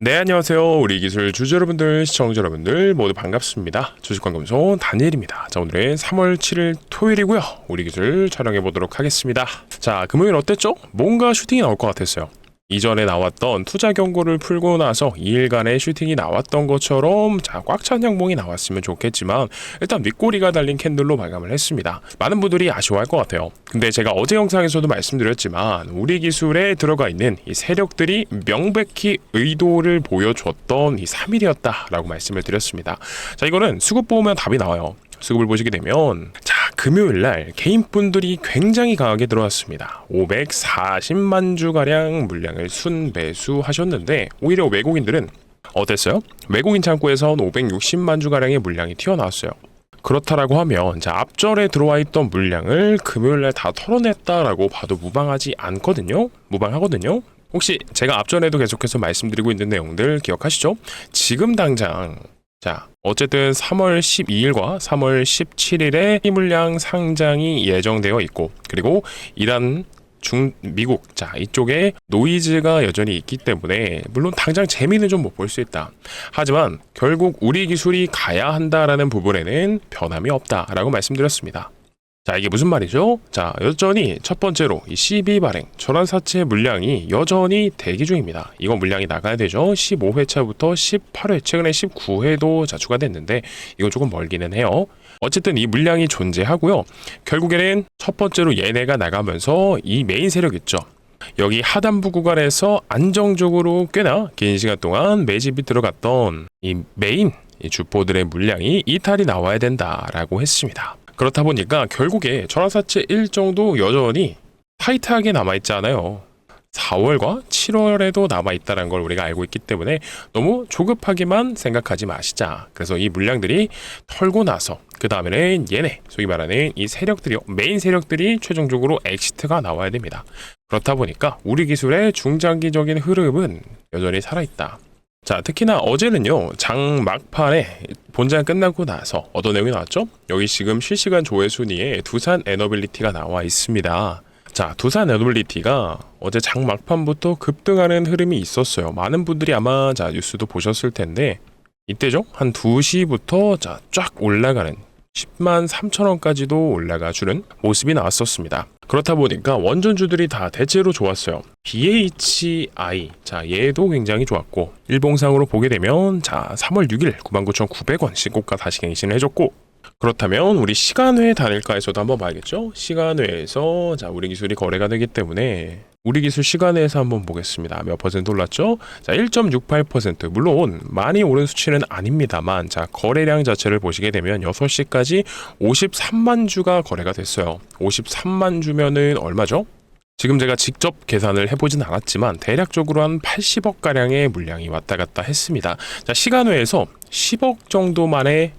네, 안녕하세요. 우리 기술 주주 여러분들, 시청자 여러분들 모두 반갑습니다. 주식관검소 다니엘입니다. 자, 오늘은 3월 7일 토요일이고요. 우리 기술 촬영해 보도록 하겠습니다. 자, 금요일 어땠죠? 뭔가 슈팅이 나올 것 같았어요. 이전에 나왔던 투자 경고를 풀고 나서 2일간의 슈팅이 나왔던 것처럼 꽉 찬 양봉이 나왔으면 좋겠지만 일단 윗꼬리가 달린 캔들로 마감을 했습니다. 많은 분들이 아쉬워할 것 같아요. 근데 제가 어제 영상에서도 말씀드렸지만 우리 기술에 들어가 있는 이 세력들이 명백히 의도를 보여줬던 이 3일이었다라고 말씀을 드렸습니다. 자, 이거는 수급 보면 답이 나와요. 수급을 보시게 되면 금요일날 개인분들이 굉장히 강하게 들어왔습니다. 540만 주가량 물량을 순매수하셨는데 오히려 외국인들은 어땠어요? 외국인 창구에선 560만 주가량의 물량이 튀어나왔어요. 그렇다라고 하면 앞절에 들어와 있던 물량을 금요일날 다 털어냈다라고 봐도 무방하거든요. 혹시 제가 앞전에도 계속해서 말씀드리고 있는 내용들 기억하시죠? 지금 당장 어쨌든 3월 12일과 3월 17일에 이 물량 상장이 예정되어 있고, 그리고 이란 미국 이쪽에 노이즈가 여전히 있기 때문에 물론 당장 재미는 좀 못 볼 수 있다. 하지만 결국 우리 기술이 가야 한다라는 부분에는 변함이 없다라고 말씀드렸습니다. 자, 이게 무슨 말이죠? 여전히 첫 번째로 이 12발행 전환사채 물량이 여전히 대기 중입니다. 이건 물량이 나가야 되죠. 15회차부터 18회, 최근에 19회도 추가됐는데 이건 조금 멀기는 해요. 어쨌든 이 물량이 존재하고요. 결국에는 첫 번째로 얘네가 나가면서 이 메인 세력 있죠. 여기 하단부 구간에서 안정적으로 꽤나 긴 시간 동안 매집이 들어갔던 이 메인 주포들의 물량이 이탈이 나와야 된다라고 했습니다. 그렇다 보니까 결국에 전환사채 일정도 여전히 타이트하게 남아있잖아요. 4월과 7월에도 남아있다는 걸 우리가 알고 있기 때문에 너무 조급하게만 생각하지 마시자. 그래서 이 물량들이 털고 나서 그 다음에는 얘네 소위 말하는 이 세력들이요, 메인 세력들이 최종적으로 엑시트가 나와야 됩니다. 그렇다 보니까 우리 기술의 중장기적인 흐름은 여전히 살아있다. 특히나 어제는요, 장 막판에 본장 끝나고 나서 어떤 내용이 나왔죠? 여기 지금 실시간 조회 순위에 두산 에너빌리티가 나와 있습니다. 두산 에너빌리티가 어제 장 막판부터 급등하는 흐름이 있었어요. 많은 분들이 아마 뉴스도 보셨을 텐데 이때죠? 한 2시부터 쫙 올라가는 10만 3천원까지도 올라가주는 모습이 나왔었습니다. 그렇다 보니까 원전주들이 다 대체로 좋았어요. BHI, 얘도 굉장히 좋았고, 일봉상으로 보게 되면 3월 6일 99,900원 신고가 다시 갱신을 해줬고, 그렇다면 우리 시간외 단일가에서도 한번 봐야겠죠? 시간외에서 우리 기술이 거래가 되기 때문에 우리 기술 시간외에서 한번 보겠습니다. 몇 퍼센트 올랐죠? 1.68%. 물론 많이 오른 수치는 아닙니다만 거래량 자체를 보시게 되면 6시까지 53만 주가 거래가 됐어요. 53만 주면은 얼마죠? 지금 제가 직접 계산을 해보진 않았지만 대략적으로 한 80억 가량의 물량이 왔다 갔다 했습니다. 시간외에서 10억 정도만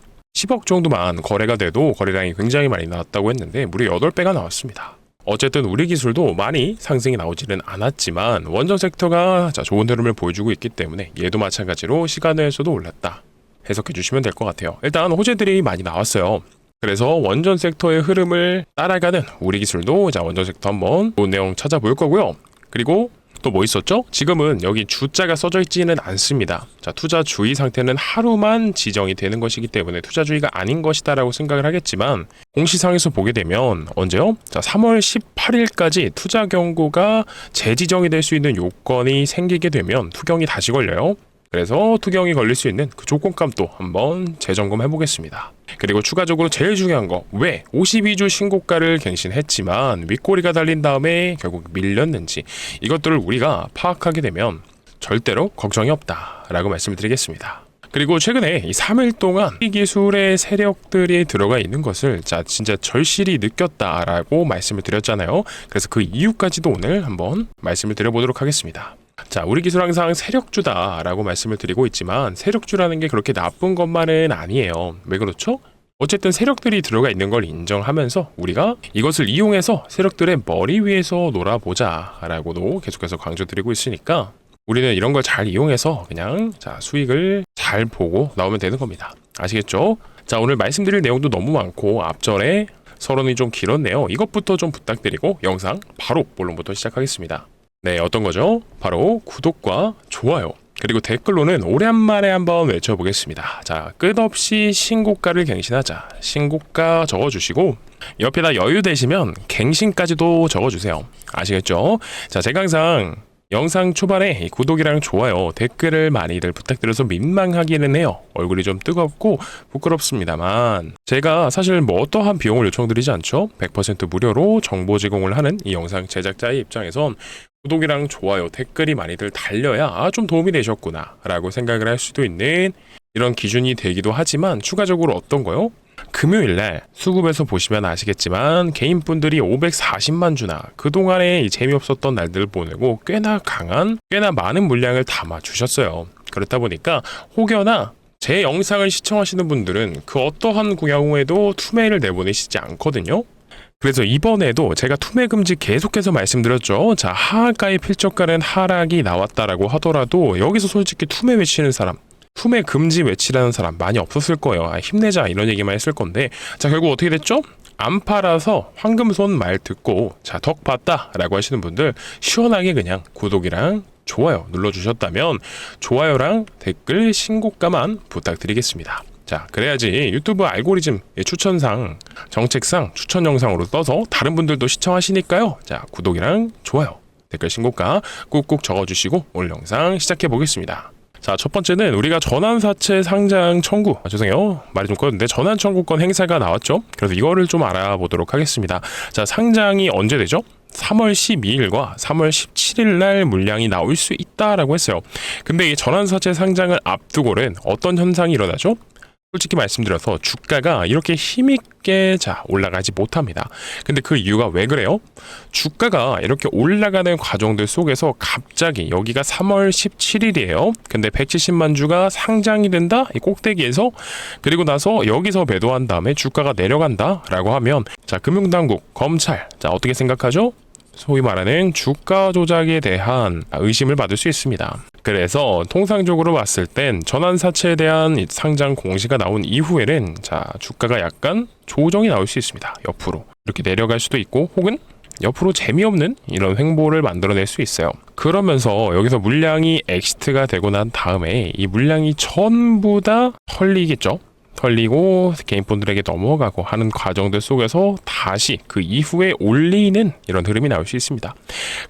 거래가 돼도 거래량이 굉장히 많이 나왔다고 했는데 무려 8배가 나왔습니다. 어쨌든 우리 기술도 많이 상승이 나오지는 않았지만 원전 섹터가 좋은 흐름을 보여주고 있기 때문에 얘도 마찬가지로 시간외에서도 올랐다 해석해 주시면 될 것 같아요. 일단 호재들이 많이 나왔어요. 그래서 원전 섹터의 흐름을 따라가는 우리 기술도 원전 섹터 한번 좋은 내용 찾아볼 거고요. 그리고 또 뭐 있었죠? 지금은 여기 주자가 써져 있지는 않습니다. 투자 주의 상태는 하루만 지정이 되는 것이기 때문에 투자 주의가 아닌 것이다라고 생각을 하겠지만 공시상에서 보게 되면 언제요? 3월 18일까지 투자 경고가 재지정이 될 수 있는 요건이 생기게 되면 투경이 다시 걸려요. 그래서 투경이 걸릴 수 있는 그 조건값도 한번 재점검해 보겠습니다. 그리고 추가적으로 제일 중요한 거, 왜 52주 신고가를 갱신했지만 윗꼬리가 달린 다음에 결국 밀렸는지, 이것들을 우리가 파악하게 되면 절대로 걱정이 없다라고 말씀을 드리겠습니다. 그리고 최근에 이 3일 동안 이 기술의 세력들이 들어가 있는 것을 진짜 절실히 느꼈다라고 말씀을 드렸잖아요. 그래서 그 이유까지도 오늘 한번 말씀을 드려보도록 하겠습니다. 우리 기술 항상 세력주다라고 말씀을 드리고 있지만 세력주라는 게 그렇게 나쁜 것만은 아니에요. 왜 그렇죠? 어쨌든 세력들이 들어가 있는 걸 인정하면서 우리가 이것을 이용해서 세력들의 머리 위에서 놀아보자 라고도 계속해서 강조드리고 있으니까 우리는 이런 걸 잘 이용해서 그냥 수익을 잘 보고 나오면 되는 겁니다. 아시겠죠? 오늘 말씀드릴 내용도 너무 많고 앞전에 서론이 좀 길었네요. 이것부터 좀 부탁드리고 영상 바로 본론부터 시작하겠습니다. 네, 어떤 거죠? 바로 구독과 좋아요 그리고 댓글로는 오랜만에 한번 외쳐보겠습니다. 자, 끝없이 신고가를 갱신하자. 신고가 적어주시고 옆에다 여유 되시면 갱신까지도 적어주세요. 아시겠죠? 자, 제가 항상 영상 초반에 구독이랑 좋아요, 댓글을 많이들 부탁드려서 민망하기는 해요. 얼굴이 좀 뜨겁고 부끄럽습니다만 제가 사실 뭐 어떠한 비용을 요청드리지 않죠. 100% 무료로 정보 제공을 하는 이 영상 제작자의 입장에선 구독이랑 좋아요, 댓글이 많이들 달려야 좀 도움이 되셨구나 라고 생각을 할 수도 있는 이런 기준이 되기도 하지만 추가적으로 어떤 거요? 금요일날 수급에서 보시면 아시겠지만 개인분들이 540만 주나 그동안에 재미없었던 날들을 보내고 꽤나 많은 물량을 담아주셨어요. 그렇다 보니까 혹여나 제 영상을 시청하시는 분들은 그 어떠한 경우에도 투매를 내보내시지 않거든요. 그래서 이번에도 제가 투매 금지 계속해서 말씀드렸죠. 자, 하한가의 필적가는 하락이 나왔다라고 하더라도 여기서 솔직히 투매 외치는 사람, 투매 금지 외치라는 사람 많이 없었을 거예요. 힘내자 이런 얘기만 했을 건데, 자, 결국 어떻게 됐죠? 안 팔아서 황금손 말 듣고 자, 덕 봤다 라고 하시는 분들 시원하게 그냥 구독이랑 좋아요 눌러주셨다면 좋아요랑 댓글 신고가만 부탁드리겠습니다. 자, 그래야지 유튜브 알고리즘 추천상, 정책상 추천 영상으로 떠서 다른 분들도 시청하시니까요. 자, 구독이랑 좋아요, 댓글 신고가 꾹꾹 적어주시고 오늘 영상 시작해 보겠습니다. 자, 첫 번째는 우리가 전환사채 상장 청구, 죄송해요, 말이 좀 꺼졌는데 전환 청구권 행사가 나왔죠. 그래서 이거를 좀 알아보도록 하겠습니다. 자, 상장이 언제 되죠? 3월 12일과 3월 17일 날 물량이 나올 수 있다라고 했어요. 근데 이 전환사채 상장을 앞두고는 어떤 현상이 일어나죠? 솔직히 말씀드려서 주가가 이렇게 힘있게 올라가지 못합니다. 근데 그 이유가 왜 그래요? 주가가 이렇게 올라가는 과정들 속에서 갑자기 여기가 3월 17일이에요. 근데 170만 주가 상장이 된다? 이 꼭대기에서. 그리고 나서 여기서 매도한 다음에 주가가 내려간다 라고 하면 자, 금융당국, 검찰, 자, 어떻게 생각하죠? 소위 말하는 주가 조작에 대한 의심을 받을 수 있습니다. 그래서 통상적으로 봤을 땐 전환사채에 대한 상장 공시가 나온 이후에는 자, 주가가 약간 조정이 나올 수 있습니다. 옆으로 이렇게 내려갈 수도 있고 혹은 옆으로 재미없는 이런 횡보를 만들어낼 수 있어요. 그러면서 여기서 물량이 엑시트가 되고 난 다음에 이 물량이 전부 다 털리겠죠. 털리고 개인분들에게 넘어가고 하는 과정들 속에서 다시 그 이후에 올리는 이런 흐름이 나올 수 있습니다.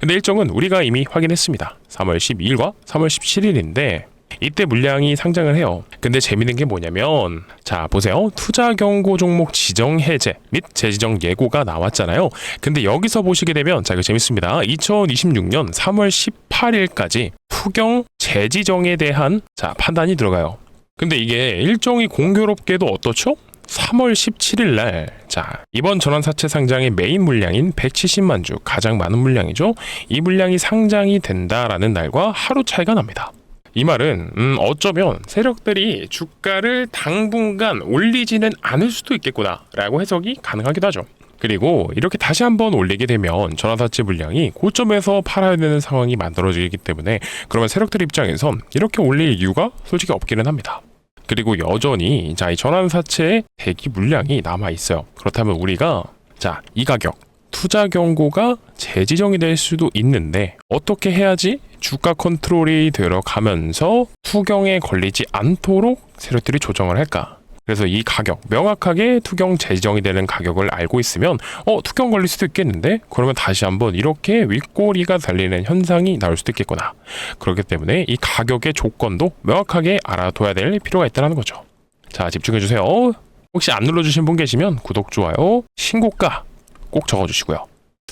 근데 일정은 우리가 이미 확인했습니다. 3월 12일과 3월 17일인데 이때 물량이 상장을 해요. 근데 재밌는 게 뭐냐면 자, 보세요. 투자 경고 종목 지정 해제 및 재지정 예고가 나왔잖아요. 근데 여기서 보시게 되면 자, 이거 재밌습니다. 2026년 3월 18일까지 투경 재지정에 대한 자, 판단이 들어가요. 근데 이게 일정이 공교롭게도 어떻죠? 3월 17일 날, 자, 이번 전환사채 상장의 메인 물량인 170만 주, 가장 많은 물량이죠. 이 물량이 상장이 된다라는 날과 하루 차이가 납니다. 이 말은 어쩌면 세력들이 주가를 당분간 올리지는 않을 수도 있겠구나 라고 해석이 가능하기도 하죠. 그리고 이렇게 다시 한번 올리게 되면 전환사채 물량이 고점에서 팔아야 되는 상황이 만들어지기 때문에 그러면 세력들 입장에선 이렇게 올릴 이유가 솔직히 없기는 합니다. 그리고 여전히 자, 이 전환사채의 대기 물량이 남아 있어요. 그렇다면 우리가 자, 이 가격 투자 경고가 재지정이 될 수도 있는데 어떻게 해야지 주가 컨트롤이 들어가면서 투경에 걸리지 않도록 세력들이 조정을 할까? 그래서 이 가격, 명확하게 투경 재지정이 되는 가격을 알고 있으면 투경 걸릴 수도 있겠는데? 그러면 다시 한번 이렇게 윗꼬리가 달리는 현상이 나올 수도 있겠구나. 그렇기 때문에 이 가격의 조건도 명확하게 알아둬야 될 필요가 있다는 거죠. 자, 집중해주세요. 혹시 안 눌러주신 분 계시면 구독, 좋아요, 신고가 꼭 적어주시고요.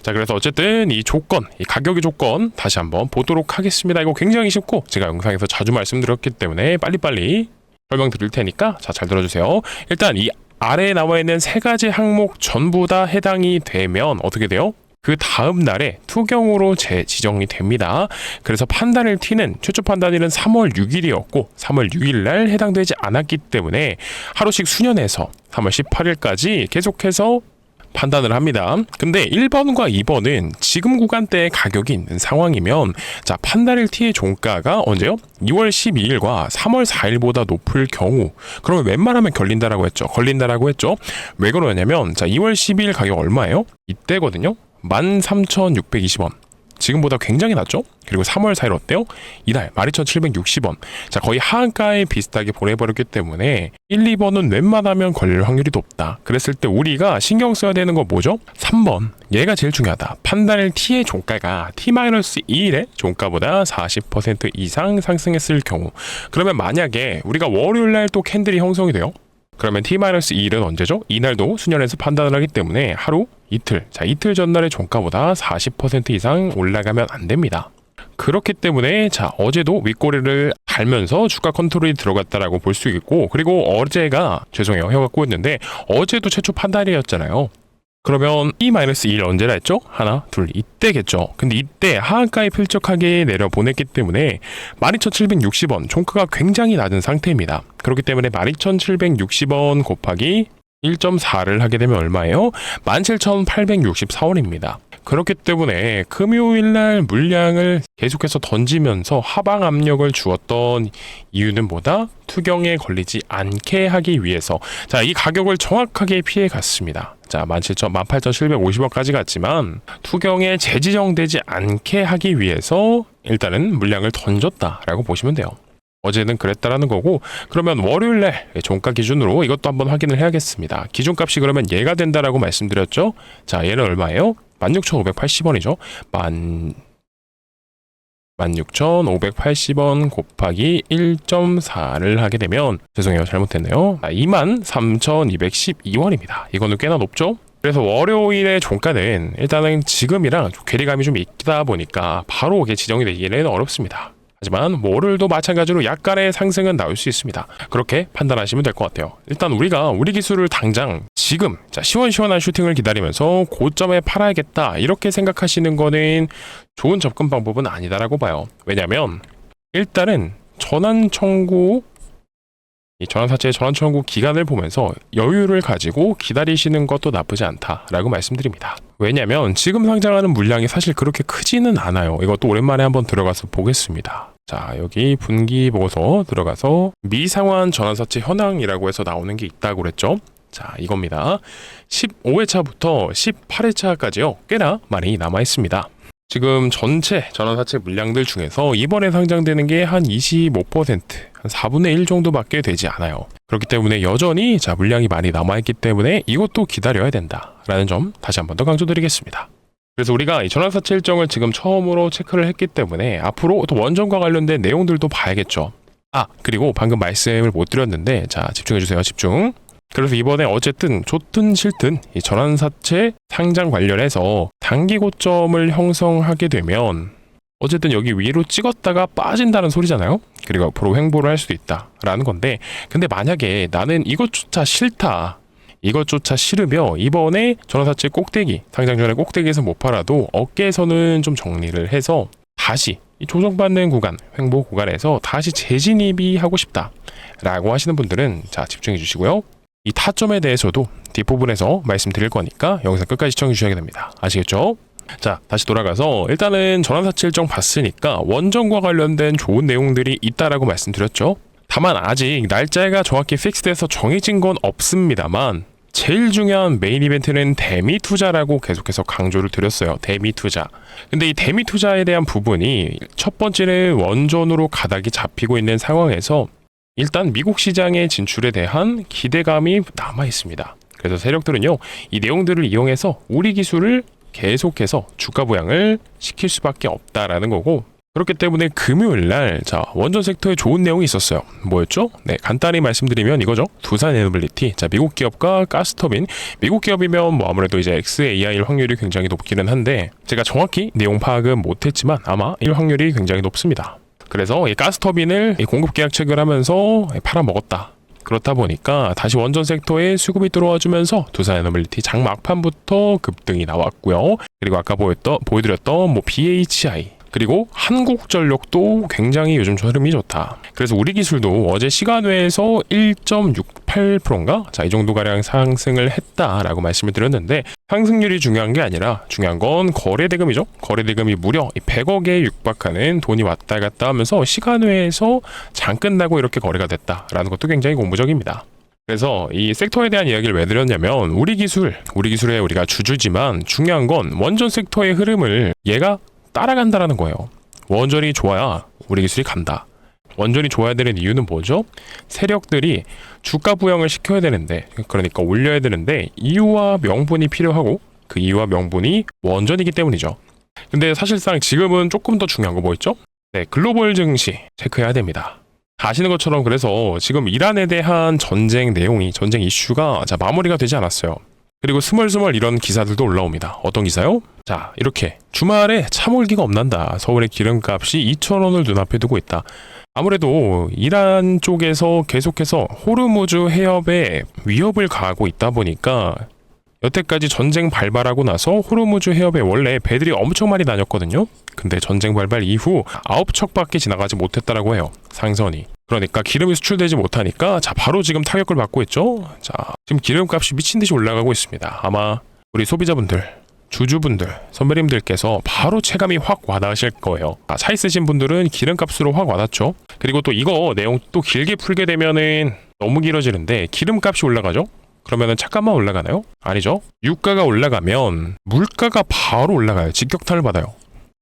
자, 그래서 어쨌든 이 조건, 이 가격의 조건 다시 한번 보도록 하겠습니다. 이거 굉장히 쉽고 제가 영상에서 자주 말씀드렸기 때문에 빨리빨리 설명드릴 테니까 자, 잘 들어주세요. 일단 이 아래에 나와 있는 세 가지 항목 전부 다 해당이 되면 어떻게 돼요? 그 다음 날에 투경으로 재지정이 됩니다. 그래서 판단일 T는 최초 판단일은 3월 6일이었고 3월 6일 날 해당되지 않았기 때문에 하루씩 수년해서 3월 18일까지 계속해서 판단을 합니다. 근데 1번과 2번은 지금 구간대에 가격이 있는 상황이면 자, 판단일 T의 종가가 언제요? 2월 12일과 3월 4일보다 높을 경우 그러면 웬만하면 걸린다라고 했죠. 왜 그러냐면 자, 2월 12일 가격 얼마예요? 이때거든요. 13,620원. 지금보다 굉장히 낮죠? 그리고 3월 4일 어때요? 이날 12,760원. 자, 거의 하한가에 비슷하게 보내버렸기 때문에 1, 2번은 웬만하면 걸릴 확률이 높다. 그랬을 때 우리가 신경 써야 되는 건 뭐죠? 3번. 얘가 제일 중요하다. 판단일 T의 종가가 T-2일의 종가보다 40% 이상 상승했을 경우. 그러면 만약에 우리가 월요일날 또 캔들이 형성이 돼요? 그러면 T-2일은 언제죠? 이날도 수년에서 판단을 하기 때문에 하루, 이틀, 자 이틀 전날의 종가보다 40% 이상 올라가면 안 됩니다. 그렇기 때문에 자 어제도 윗꼬리를 달면서 주가 컨트롤이 들어갔다라고 볼 수 있고, 그리고 어제가 죄송해요 혀가 꼬였는데 어제도 최초 판단이었잖아요. 그러면 T-1 언제라 했죠? 하나, 둘, 이때겠죠. 근데 이때 하한가에 필적하게 내려보냈기 때문에 12,760원 종가가 굉장히 낮은 상태입니다. 그렇기 때문에 12,760원 곱하기 1.4를 하게 되면 얼마예요? 17,864원입니다. 그렇기 때문에 금요일날 물량을 계속해서 던지면서 하방 압력을 주었던 이유는 뭐다? 투경에 걸리지 않게 하기 위해서. 자, 이 가격을 정확하게 피해 갔습니다. 자, 18,750원까지 갔지만 투경에 재지정되지 않게 하기 위해서 일단은 물량을 던졌다라고 보시면 돼요. 어제는 그랬다라는 거고, 그러면 월요일날 종가 기준으로 이것도 한번 확인을 해야겠습니다. 기준값이 그러면 얘가 된다라고 말씀드렸죠? 자, 얘는 얼마예요? 16,580원이죠. 16,580원 곱하기 1.4를 하게 되면 죄송해요 잘못했네요. 23,212원입니다. 이거는 꽤나 높죠? 그래서 월요일의 종가는 일단은 지금이랑 괴리감이 좀 있다 보니까 바로 이게 지정이 되기는 어렵습니다. 하지만 월요일도 마찬가지로 약간의 상승은 나올 수 있습니다. 그렇게 판단하시면 될 것 같아요. 일단 우리가 우리 기술을 당장 지금 시원시원한 슈팅을 기다리면서 고점에 팔아야겠다 이렇게 생각하시는 거는 좋은 접근 방법은 아니다라고 봐요. 왜냐면 일단은 전환사채의 전환 청구 기간을 보면서 여유를 가지고 기다리시는 것도 나쁘지 않다라고 말씀드립니다. 왜냐면 지금 상장하는 물량이 사실 그렇게 크지는 않아요. 이것도 오랜만에 한번 들어가서 보겠습니다. 자, 여기 분기 보고서 들어가서 미상환 전환사채 현황이라고 해서 나오는 게 있다고 그랬죠. 자, 이겁니다. 15회차부터 18회차까지요. 꽤나 많이 남아 있습니다. 지금 전체 전환사채 물량들 중에서 이번에 상장되는 게 한 25%, 한 4분의 1 정도밖에 되지 않아요. 그렇기 때문에 여전히 물량이 많이 남아있기 때문에 이것도 기다려야 된다라는 점 다시 한 번 더 강조드리겠습니다. 그래서 우리가 이 전환사채 일정을 지금 처음으로 체크를 했기 때문에 앞으로 또 원전과 관련된 내용들도 봐야겠죠. 그리고 방금 말씀을 못 드렸는데 자, 집중해주세요. 집중. 그래서 이번에 어쨌든 좋든 싫든 이 전환사채 상장 관련해서 단기 고점을 형성하게 되면 어쨌든 여기 위로 찍었다가 빠진다는 소리잖아요. 그리고 앞으로 횡보를 할 수도 있다라는 건데, 근데 만약에 나는 이것조차 싫다, 이것조차 싫으며 이번에 전환사채 꼭대기, 상장 전에 꼭대기에서 못 팔아도 어깨에서는 좀 정리를 해서 다시 이 조정받는 구간, 횡보 구간에서 다시 재진입이 하고 싶다라고 하시는 분들은 자, 집중해 주시고요. 이 타점에 대해서도 뒷부분에서 말씀드릴 거니까 영상 끝까지 시청해 주셔야 됩니다. 아시겠죠? 자, 다시 돌아가서 일단은 전환사채 일정 봤으니까 원전과 관련된 좋은 내용들이 있다라고 말씀드렸죠. 다만 아직 날짜가 정확히 픽스돼서 정해진 건 없습니다만 제일 중요한 메인 이벤트는 대미 투자라고 계속해서 강조를 드렸어요. 대미 투자. 근데 이 대미 투자에 대한 부분이 첫 번째는 원전으로 가닥이 잡히고 있는 상황에서 일단 미국 시장의 진출에 대한 기대감이 남아 있습니다. 그래서 세력들은요, 이 내용들을 이용해서 우리 기술을 계속해서 주가 부양을 시킬 수밖에 없다라는 거고, 그렇기 때문에 금요일날 자, 원전 섹터에 좋은 내용이 있었어요. 뭐였죠? 네, 간단히 말씀드리면 이거죠. 두산 에너빌리티. 자, 미국 기업과 가스터빈. 미국 기업이면 뭐 아무래도 이제 XAI일 확률이 굉장히 높기는 한데 제가 정확히 내용 파악은 못했지만 아마 이 확률이 굉장히 높습니다. 그래서 이 가스터빈을 공급 계약 체결하면서 팔아먹었다. 그렇다 보니까 다시 원전 섹터에 수급이 들어와주면서 두산 에너빌리티 장막판부터 급등이 나왔고요. 그리고 아까 보여드렸던 뭐 BHI 그리고 한국전력도 굉장히 요즘 흐름이 좋다. 그래서 우리 기술도 어제 시간 외에서 1.68%인가? 자, 이 정도가량 상승을 했다라고 말씀을 드렸는데 상승률이 중요한 게 아니라 중요한 건 거래대금이죠. 거래대금이 무려 100억에 육박하는 돈이 왔다 갔다 하면서 시간 외에서 장 끝나고 이렇게 거래가 됐다라는 것도 굉장히 고무적입니다. 그래서 이 섹터에 대한 이야기를 왜 드렸냐면 우리 기술의 우리가 주주지만 중요한 건 원전 섹터의 흐름을 얘가 따라간다라는 거예요. 원전이 좋아야 우리 기술이 간다. 원전이 좋아야 되는 이유는 뭐죠? 세력들이 주가 부양을 시켜야 되는데, 그러니까 올려야 되는데 이유와 명분이 필요하고 그 이유와 명분이 원전이기 때문이죠. 근데 사실상 지금은 조금 더 중요한 거 뭐 있죠? 네, 글로벌 증시 체크해야 됩니다. 아시는 것처럼 그래서 지금 이란에 대한 전쟁 내용이, 전쟁 이슈가 마무리가 되지 않았어요. 그리고 스멀스멀 이런 기사들도 올라옵니다. 어떤 기사요? 자, 이렇게 주말에 참올기가 없난다. 서울의 기름값이 2,000원을 눈앞에 두고 있다. 아무래도 이란 쪽에서 계속해서 호르무즈 해협에 위협을 가하고 있다 보니까 여태까지 전쟁 발발하고 나서 호르무즈 해협에 원래 배들이 엄청 많이 다녔거든요. 근데 전쟁 발발 이후 9척밖에 지나가지 못했다라고 해요. 상선이. 그러니까 기름이 수출되지 못하니까 바로 지금 타격을 받고 있죠. 지금 기름값이 미친 듯이 올라가고 있습니다. 아마 우리 소비자분들, 주주분들, 선배님들께서 바로 체감이 확 와닿으실 거예요. 차 있으신 분들은 기름값으로 확 와닿죠. 그리고 또 이거 내용 또 길게 풀게 되면은 너무 길어지는데 기름값이 올라가죠. 그러면은 차값만 올라가나요? 아니죠. 유가가 올라가면 물가가 바로 올라가요. 직격탄을 받아요.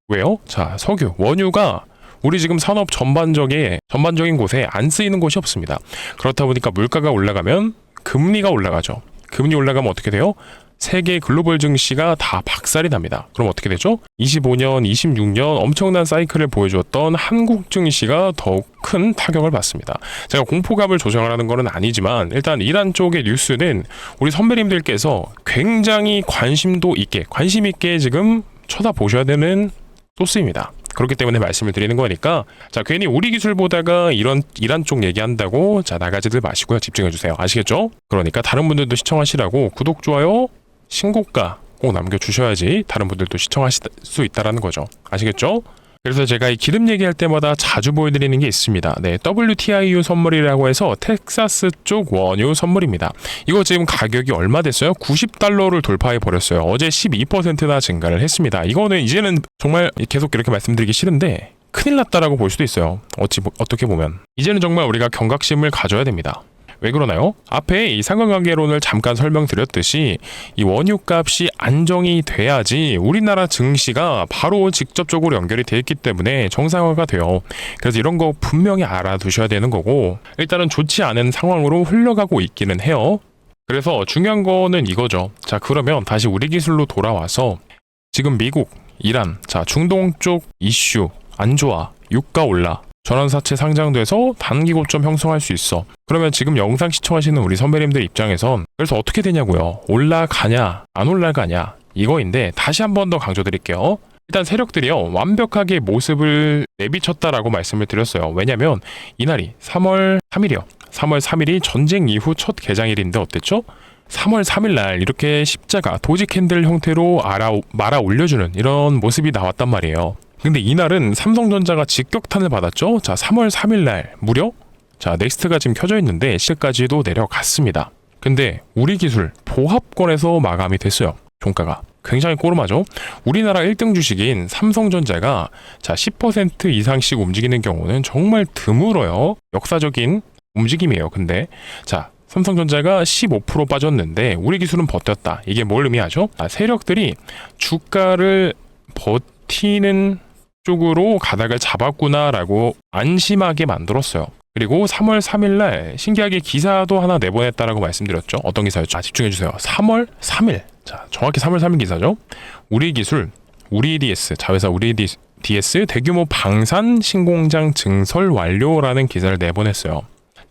왜요? 석유, 원유가 우리 지금 산업 전반적인 곳에 안 쓰이는 곳이 없습니다. 그렇다 보니까 물가가 올라가면 금리가 올라가죠. 금리 올라가면 어떻게 돼요? 세계 글로벌 증시가 다 박살이 납니다. 그럼 어떻게 되죠? 25년, 26년 엄청난 사이클을 보여주었던 한국 증시가 더욱 큰 타격을 받습니다. 제가 공포감을 조정하라는 것은 아니지만 일단 이란 쪽의 뉴스는 우리 선배님들께서 굉장히 관심 있게 지금 쳐다보셔야 되는 소스입니다. 그렇기 때문에 말씀을 드리는 거니까 괜히 우리 기술 보다가 이란 쪽 얘기한다고 나가지들 마시고요. 집중해주세요. 아시겠죠? 그러니까 다른 분들도 시청하시라고 구독, 좋아요, 신고가 꼭 남겨주셔야지 다른 분들도 시청하실 수 있다는 거죠. 아시겠죠? 그래서 제가 이 기름 얘기할 때마다 자주 보여드리는 게 있습니다. 네, WTIU 선물이라고 해서 텍사스 쪽 원유 선물입니다. 이거 지금 가격이 얼마 됐어요? $90를 돌파해 버렸어요. 어제 12%나 증가를 했습니다. 이거는 이제는 정말 계속 이렇게 말씀드리기 싫은데 큰일 났다라고 볼 수도 있어요. 어떻게 보면 이제는 정말 우리가 경각심을 가져야 됩니다. 왜 그러나요? 앞에 이 상관관계론을 잠깐 설명드렸듯이 이 원유값이 안정이 돼야지 우리나라 증시가 바로 직접적으로 연결이 돼 있기 때문에 정상화가 돼요. 그래서 이런 거 분명히 알아두셔야 되는 거고 일단은 좋지 않은 상황으로 흘러가고 있기는 해요. 그래서 중요한 거는 이거죠. 그러면 다시 우리 기술로 돌아와서 지금 미국, 이란, 중동 쪽 이슈 안 좋아, 유가 올라, 전환사채 상장돼서 단기 고점 형성할 수 있어. 그러면 지금 영상 시청하시는 우리 선배님들 입장에선 그래서 어떻게 되냐고요? 올라가냐 안 올라가냐 이거인데 다시 한 번 더 강조드릴게요. 일단 세력들이요 완벽하게 모습을 내비쳤다라고 말씀을 드렸어요. 왜냐면 이날이 3월 3일이요. 3월 3일이 전쟁 이후 첫 개장일인데 어땠죠? 3월 3일 날 이렇게 십자가 도지 캔들 형태로 말아 올려주는 이런 모습이 나왔단 말이에요. 근데 이날은 삼성전자가 직격탄을 받았죠. 3월 3일 날 무려 넥스트가 지금 켜져 있는데 시까지도 내려갔습니다. 근데 우리 기술 보합권에서 마감이 됐어요. 종가가 굉장히 꼬름하죠. 우리나라 1등 주식인 삼성전자가 10% 이상씩 움직이는 경우는 정말 드물어요. 역사적인 움직임이에요. 근데 삼성전자가 15% 빠졌는데 우리 기술은 버텼다. 이게 뭘 의미하죠? 세력들이 주가를 버티는 쪽으로 가닥을 잡았구나라고 안심하게 만들었어요. 그리고 3월 3일 날 신기하게 기사도 하나 내보냈다라고 말씀드렸죠. 어떤 기사였죠? 집중해주세요. 3월 3일. 정확히 3월 3일 기사죠. 우리 기술, 우리 DS, 자회사 우리 DS 대규모 방산 신공장 증설 완료라는 기사를 내보냈어요.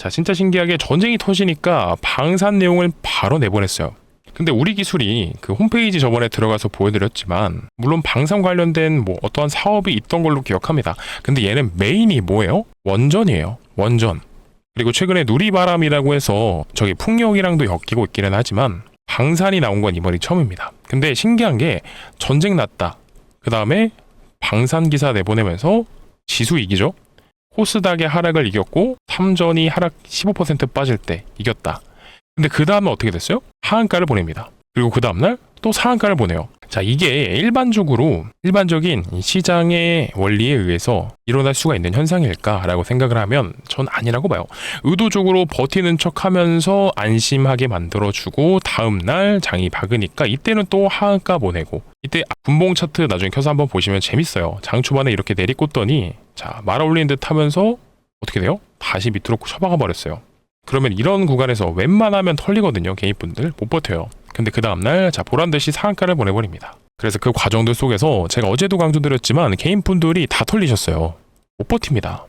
진짜 신기하게 전쟁이 터지니까 방산 내용을 바로 내보냈어요. 근데 우리 기술이 그 홈페이지 저번에 들어가서 보여드렸지만 물론 방산 관련된 어떠한 사업이 있던 걸로 기억합니다. 근데 얘는 메인이 뭐예요? 원전이에요. 원전. 그리고 최근에 누리바람이라고 해서 풍력이랑도 엮이고 있기는 하지만 방산이 나온 건 이번이 처음입니다. 근데 신기한 게 전쟁 났다. 그 다음에 방산 기사 내보내면서 지수 이기죠. 코스닥의 하락을 이겼고 삼전이 하락 15% 빠질 때 이겼다. 근데 그 다음에 어떻게 됐어요? 하한가를 보냅니다. 그리고 그 다음날 또 상한가를 보내요. 자, 이게 일반적인 이 시장의 원리에 의해서 일어날 수가 있는 현상일까라고 생각을 하면 전 아니라고 봐요. 의도적으로 버티는 척하면서 안심하게 만들어주고 다음날 장이 박으니까 이때는 또 하한가 보내고, 이때 분봉 차트 나중에 켜서 한번 보시면 재밌어요. 장 초반에 이렇게 내리꽂더니 자, 말아 올리는 듯 하면서 어떻게 돼요? 다시 밑으로 쳐박아 버렸어요. 그러면 이런 구간에서 웬만하면 털리거든요. 개인분들 못 버텨요. 근데 그 다음날 자, 보란듯이 상한가를 보내버립니다. 그래서 그 과정들 속에서 제가 어제도 강조드렸지만 개인분들이 다 털리셨어요. 못 버팁니다.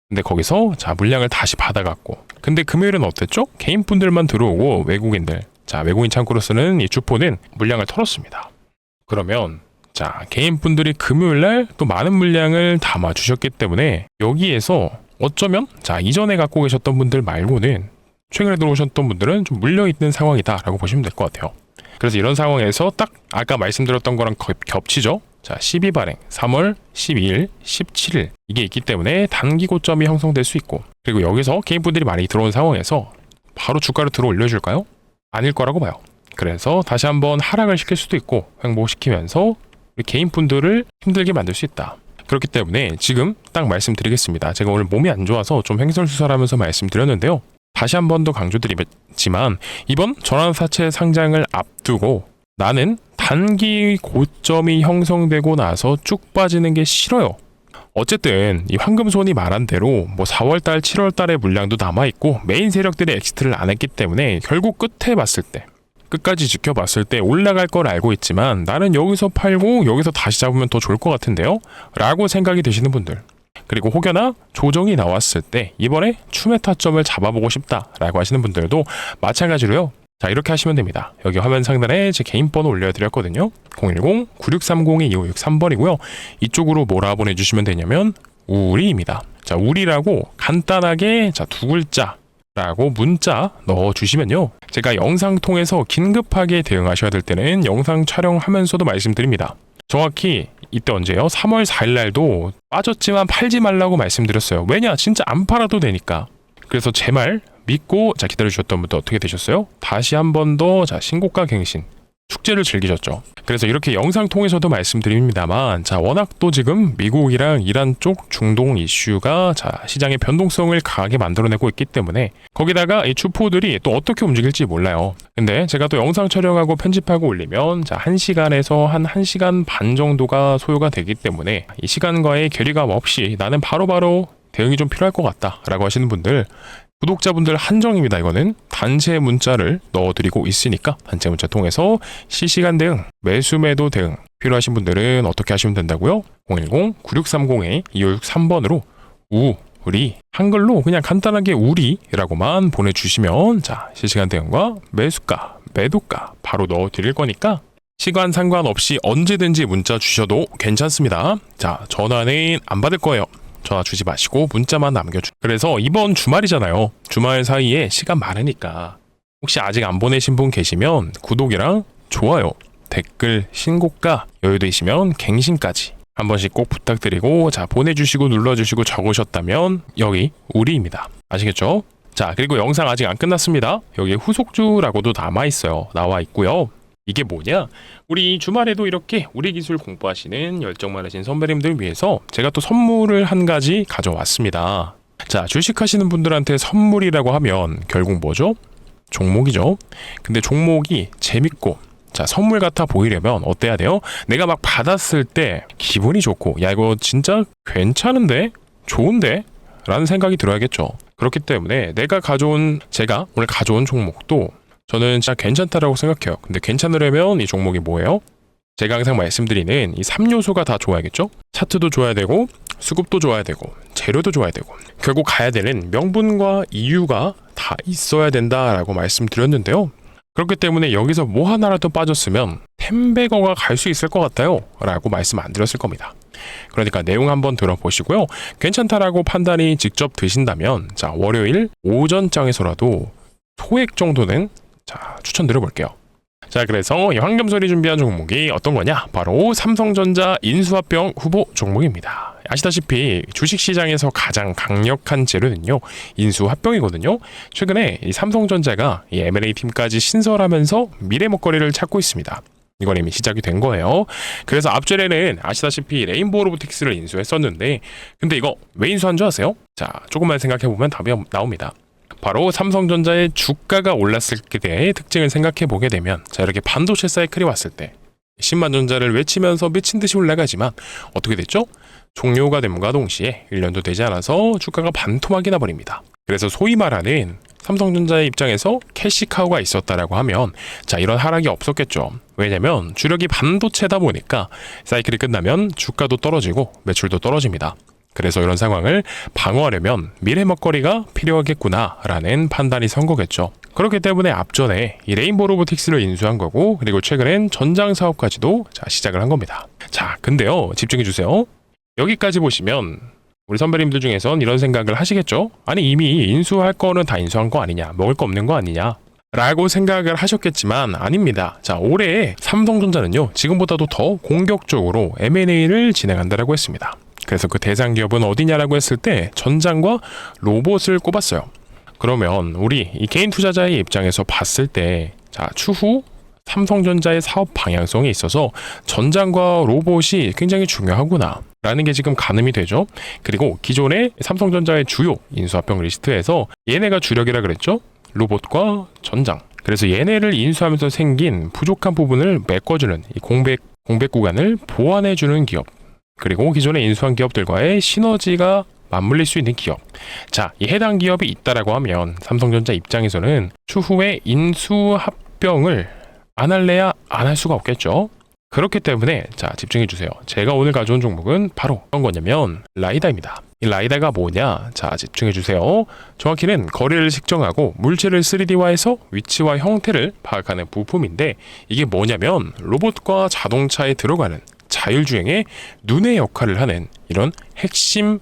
근데 거기서 자, 물량을 다시 받아갔고, 근데 금요일은 어땠죠? 개인분들만 들어오고 외국인들, 자, 외국인 창구로 쓰는 이 주포는 물량을 털었습니다. 그러면 자, 개인분들이 금요일날 또 많은 물량을 담아주셨기 때문에 여기에서 어쩌면 자, 이전에 갖고 계셨던 분들 말고는 최근에 들어오셨던 분들은 좀 물려있는 상황이다 라고 보시면 될 것 같아요. 그래서 이런 상황에서 딱 아까 말씀드렸던 거랑 겹치죠. 자, 12발행 3월 12일 17일 이게 있기 때문에 단기 고점이 형성될 수 있고, 그리고 여기서 개인분들이 많이 들어온 상황에서 바로 주가를 들어 올려줄까요? 아닐 거라고 봐요. 그래서 다시 한번 하락을 시킬 수도 있고 횡보시키면서 우리 개인분들을 힘들게 만들 수 있다. 그렇기 때문에 지금 딱 말씀드리겠습니다. 제가 오늘 몸이 안 좋아서 좀 횡설수설하면서 말씀드렸는데요. 다시 한 번 더 강조드리지만 이번 전환사채 상장을 앞두고 나는 단기 고점이 형성되고 나서 쭉 빠지는 게 싫어요. 어쨌든 이 황금손이 말한 대로 뭐 4월달, 7월달의 물량도 남아있고 메인 세력들이 엑시트를 안 했기 때문에 결국 끝에 봤을 때, 끝까지 지켜봤을 때 올라갈 걸 알고 있지만 나는 여기서 팔고 여기서 다시 잡으면 더 좋을 것 같은데요? 라고 생각이 드시는 분들, 그리고 혹여나 조정이 나왔을 때 이번에 추매 타점을 잡아보고 싶다라고 하시는 분들도 마찬가지로요. 자, 이렇게 하시면 됩니다. 여기 화면 상단에 제 개인 번호 올려드렸거든요. 010-9630-2563번이고요. 이쪽으로 뭐라 보내주시면 되냐면 우리입니다. 자, 우리라고 간단하게 자, 두 글자 라고 문자 넣어주시면요, 제가 영상 통해서 긴급하게 대응하셔야 될 때는 영상 촬영하면서도 말씀드립니다. 정확히 이때 언제요? 3월 4일 날도 빠졌지만 팔지 말라고 말씀드렸어요. 왜냐? 진짜 안 팔아도 되니까. 그래서 제 말 믿고 자, 기다려주셨던 분들 어떻게 되셨어요? 다시 한 번 더 자, 신고가 갱신 축제를 즐기셨죠. 그래서 이렇게 영상 통해서도 말씀드립니다만, 자, 워낙 또 지금 미국이랑 이란 쪽 중동 이슈가 자, 시장의 변동성을 강하게 만들어내고 있기 때문에 거기다가 이 주포들이 또 어떻게 움직일지 몰라요. 근데 제가 또 영상 촬영하고 편집하고 올리면 자, 1시간에서 한 1시간 반 정도가 소요가 되기 때문에 이 시간과의 괴리감 없이 나는 바로바로 대응이 좀 필요할 것 같다 라고 하시는 분들, 구독자분들 한정입니다. 이거는 단체 문자를 넣어드리고 있으니까 단체 문자 통해서 실시간 대응, 매수매도 대응 필요하신 분들은 어떻게 하시면 된다고요? 010-9630-2563번으로 우리 한글로 그냥 간단하게 우리라고만 보내주시면 자, 실시간 대응과 매수가, 매도가 바로 넣어드릴 거니까 시간 상관없이 언제든지 문자 주셔도 괜찮습니다. 자, 전화는 안 받을 거예요. 전화 주지 마시고 문자만 남겨주. 그래서 이번 주말이잖아요. 주말 사이에 시간 많으니까 혹시 아직 안 보내신 분 계시면 구독이랑 좋아요, 댓글, 신고가 여유되시면 갱신까지 한 번씩 꼭 부탁드리고, 자, 보내주시고 눌러주시고 적으셨다면 여기 우리입니다. 아시겠죠? 자, 그리고 영상 아직 안 끝났습니다. 여기 후속주라고도 남아있어요. 나와 있고요. 이게 뭐냐? 우리 주말에도 이렇게 우리 기술 공부하시는 열정 많으신 선배님들 위해서 제가 또 선물을 한 가지 가져왔습니다. 자, 주식하시는 분들한테 선물이라고 하면 결국 뭐죠? 종목이죠. 근데 종목이 재밌고 자, 선물 같아 보이려면 어때야 돼요? 내가 막 받았을 때 기분이 좋고 야, 이거 진짜 괜찮은데? 좋은데? 라는 생각이 들어야겠죠. 그렇기 때문에 제가 오늘 가져온 종목도 저는 진짜 괜찮다라고 생각해요. 근데 괜찮으려면 이 종목이 뭐예요? 제가 항상 말씀드리는 이 3요소가 다 좋아야겠죠? 차트도 좋아야 되고 수급도 좋아야 되고 재료도 좋아야 되고 결국 가야 되는 명분과 이유가 다 있어야 된다라고 말씀드렸는데요. 그렇기 때문에 여기서 뭐 하나라도 빠졌으면 템베거가 갈 수 있을 것 같아요 라고 말씀 안 드렸을 겁니다. 그러니까 내용 한번 들어보시고요. 괜찮다라고 판단이 직접 드신다면 자, 월요일 오전장에서라도 소액 정도는 자, 추천드려 볼게요. 자, 그래서 이 황금소리 준비한 종목이 어떤 거냐? 바로 삼성전자 인수합병 후보 종목입니다. 아시다시피 주식시장에서 가장 강력한 재료는요, 인수합병이거든요. 최근에 이 삼성전자가 이 M&A 팀까지 신설하면서 미래 먹거리를 찾고 있습니다. 이건 이미 시작이 된 거예요. 그래서 앞전에는 아시다시피 레인보우 로보틱스를 인수했었는데 근데 이거 왜 인수한 줄 아세요? 자, 조금만 생각해보면 답이 나옵니다. 바로 삼성전자의 주가가 올랐을 때의 특징을 생각해보게 되면 자, 이렇게 반도체 사이클이 왔을 때 10만 전자를 외치면서 미친 듯이 올라가지만 어떻게 됐죠? 종료가 됨과 동시에 1년도 되지 않아서 주가가 반토막이 나버립니다. 그래서 소위 말하는 삼성전자의 입장에서 캐시카우가 있었다라고 하면 자, 이런 하락이 없었겠죠. 왜냐면 주력이 반도체다 보니까 사이클이 끝나면 주가도 떨어지고 매출도 떨어집니다. 그래서 이런 상황을 방어하려면 미래 먹거리가 필요하겠구나라는 판단이 선 거겠죠. 그렇기 때문에 앞전에 이 레인보우 로보틱스를 인수한 거고 그리고 최근엔 전장 사업까지도 시작을 한 겁니다. 자, 근데요, 집중해 주세요. 여기까지 보시면 우리 선배님들 중에선 이런 생각을 하시겠죠? 아니, 이미 인수할 거는 다 인수한 거 아니냐, 먹을 거 없는 거 아니냐 라고 생각을 하셨겠지만 아닙니다. 자, 올해 삼성전자는요, 지금보다도 더 공격적으로 M&A를 진행한다라고 했습니다. 그래서 그 대상 기업은 어디냐라고 했을 때 전장과 로봇을 꼽았어요. 그러면 우리 이 개인 투자자의 입장에서 봤을 때 자, 추후 삼성전자의 사업 방향성에 있어서 전장과 로봇이 굉장히 중요하구나 라는 게 지금 가늠이 되죠. 그리고 기존의 삼성전자의 주요 인수합병 리스트에서 얘네가 주력이라 그랬죠. 로봇과 전장. 그래서 얘네를 인수하면서 생긴 부족한 부분을 메꿔주는 이 공백 구간을 보완해주는 기업, 그리고 기존에 인수한 기업들과의 시너지가 맞물릴 수 있는 기업. 자, 이 해당 기업이 있다라고 하면 삼성전자 입장에서는 추후에 인수합병을 안 할래야 안 할 수가 없겠죠. 그렇기 때문에 자, 집중해 주세요. 제가 오늘 가져온 종목은 바로 어떤 거냐면 라이다입니다. 이 라이다가 뭐냐? 자, 집중해 주세요. 정확히는 거리를 측정하고 물체를 3D화해서 위치와 형태를 파악하는 부품인데 이게 뭐냐면 로봇과 자동차에 들어가는 자율주행의 눈의 역할을 하는 이런 핵심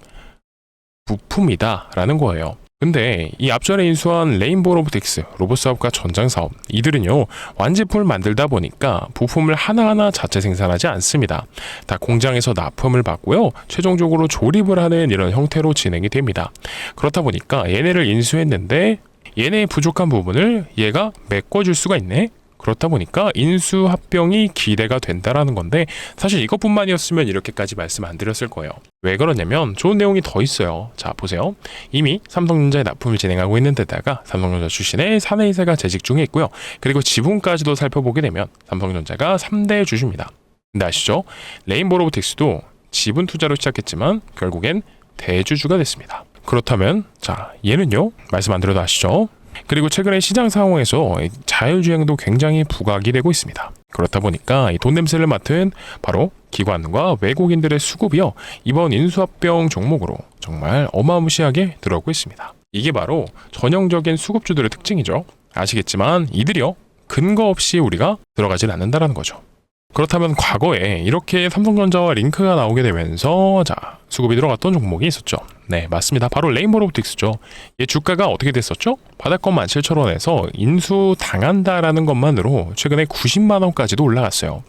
부품이다라는 거예요. 근데 이 앞전에 인수한 레인보우 로보틱스, 로봇 사업과 전장 사업, 이들은요, 완제품을 만들다 보니까 부품을 하나하나 자체 생산하지 않습니다. 다 공장에서 납품을 받고요, 최종적으로 조립을 하는 이런 형태로 진행이 됩니다. 그렇다 보니까 얘네를 인수했는데 얘네의 부족한 부분을 얘가 메꿔줄 수가 있네? 그렇다 보니까 인수합병이 기대가 된다라는 건데 사실 이것뿐만이었으면 이렇게까지 말씀 안 드렸을 거예요. 왜 그러냐면 좋은 내용이 더 있어요. 자, 보세요. 이미 삼성전자에 납품을 진행하고 있는 데다가 삼성전자 출신의 사내이사가 재직 중에 있고요. 그리고 지분까지도 살펴보게 되면 삼성전자가 3대 주주입니다. 근데 아시죠? 레인보우 로보틱스도 지분 투자로 시작했지만 결국엔 대주주가 됐습니다. 그렇다면 자, 얘는요, 말씀 안 드려도 아시죠? 그리고 최근에 시장 상황에서 자율주행도 굉장히 부각이 되고 있습니다. 그렇다 보니까 이 돈 냄새를 맡은 바로 기관과 외국인들의 수급이요, 이번 인수합병 종목으로 정말 어마무시하게 들어오고 있습니다. 이게 바로 전형적인 수급주들의 특징이죠. 아시겠지만 이들이요, 근거 없이 우리가 들어가질 않는다라는 거죠. 그렇다면 과거에 이렇게 삼성전자와 링크가 나오게 되면서 자, 수급이 들어갔던 종목이 있었죠. 네, 맞습니다. 바로 레인보우 로보틱스죠. 얘 주가가 어떻게 됐었죠? 바닥권 17,000원에서 인수 당한다라는 것만으로 최근에 90만 원까지도 올라갔어요.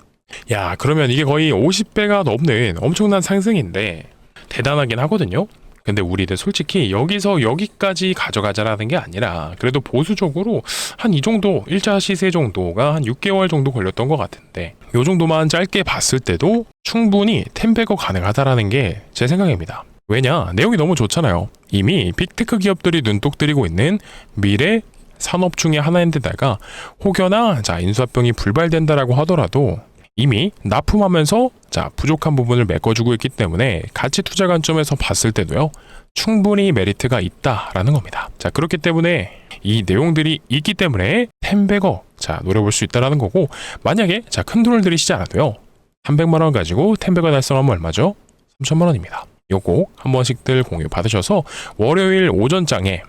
야, 그러면 이게 거의 50배가 넘는 엄청난 상승인데 대단하긴 하거든요. 근데 우리들 솔직히 여기서 여기까지 가져가자라는 게 아니라 그래도 보수적으로 한 이 정도, 일자 시세 정도가 한 6개월 정도 걸렸던 것 같은데 요 정도만 짧게 봤을 때도 충분히 10배가 가능하다라는 게 제 생각입니다. 왜냐? 내용이 너무 좋잖아요. 이미 빅테크 기업들이 눈독 들이고 있는 미래 산업 중에 하나인데다가 혹여나 자, 인수합병이 불발된다라고 하더라도 이미 납품하면서 자, 부족한 부분을 메꿔주고 있기 때문에 가치 투자 관점에서 봤을 때도요, 충분히 메리트가 있다라는 겁니다. 자, 그렇기 때문에 이 내용들이 있기 때문에 10배거 자, 노려볼 수 있다라는 거고, 만약에 자, 큰 돈을 들이시지 않아도요, 300만 원 가지고 10배거 달성하면 얼마죠? 3천만 원입니다. 요거 한 번씩들 공유 받으셔서 월요일 오전장에,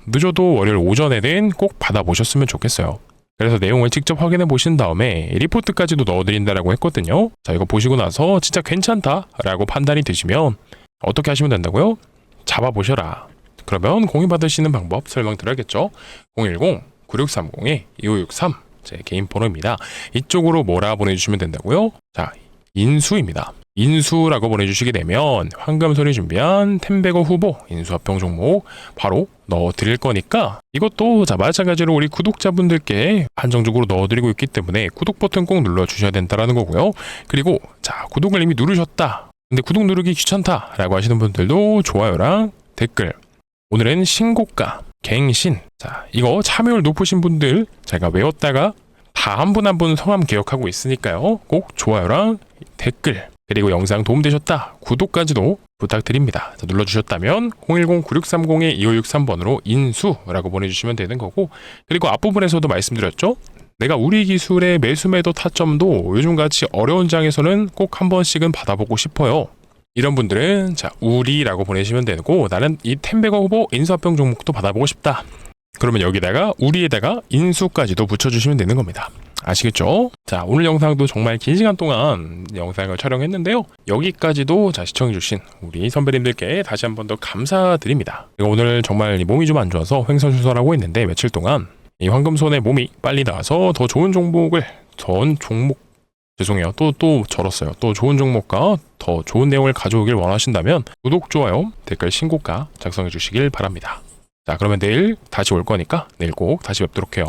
늦어도 월요일 오전에는 꼭 받아보셨으면 좋겠어요. 그래서 내용을 직접 확인해 보신 다음에 리포트까지도 넣어드린다라고 했거든요. 자, 이거 보시고 나서 진짜 괜찮다라고 판단이 드시면 어떻게 하시면 된다고요? 잡아보셔라. 그러면 공유 받으시는 방법 설명드려야겠죠. 010-9630-2563 제 개인 번호입니다. 이쪽으로 뭐라 보내주시면 된다고요? 자, 인수입니다. 인수라고 보내주시게 되면 황금손이 준비한 템베거 후보 인수합병 종목 바로 넣어드릴 거니까 이것도 자 마찬가지로 우리 구독자분들께 한정적으로 넣어드리고 있기 때문에 구독 버튼 꼭 눌러주셔야 된다라는 거고요. 그리고 자 구독을 이미 누르셨다. 근데 구독 누르기 귀찮다라고 하시는 분들도 좋아요랑 댓글 오늘은 신고가 갱신 자 이거 참여율 높으신 분들 제가 외웠다가 다 한 분 한 분 성함 기억하고 있으니까요. 꼭 좋아요랑 댓글 그리고 영상 도움되셨다 구독까지도 부탁드립니다. 자, 눌러주셨다면 010-9630-2563번으로 인수라고 보내주시면 되는 거고 그리고 앞부분에서도 말씀드렸죠. 내가 우리 기술의 매수매도 타점도 요즘같이 어려운 장에서는 꼭 한 번씩은 받아보고 싶어요. 이런 분들은 자 우리라고 보내시면 되고 나는 이 템베거 후보 인수합병 종목도 받아보고 싶다. 그러면 여기다가 우리에다가 인수까지도 붙여주시면 되는 겁니다. 아시겠죠? 자 오늘 영상도 정말 긴 시간 동안 영상을 촬영했는데요. 여기까지도 자 시청해주신 우리 선배님들께 다시 한 번 더 감사드립니다. 그리고 오늘 정말 몸이 좀 안 좋아서 횡설수설하고 있는데 며칠 동안 이 황금손의 몸이 빨리 나와서 더 좋은 종목을 죄송해요. 또 절었어요. 또 좋은 종목과 더 좋은 내용을 가져오길 원하신다면 구독, 좋아요, 댓글, 신고가 작성해 주시길 바랍니다. 자 그러면 내일 다시 올 거니까 내일 꼭 다시 뵙도록 해요.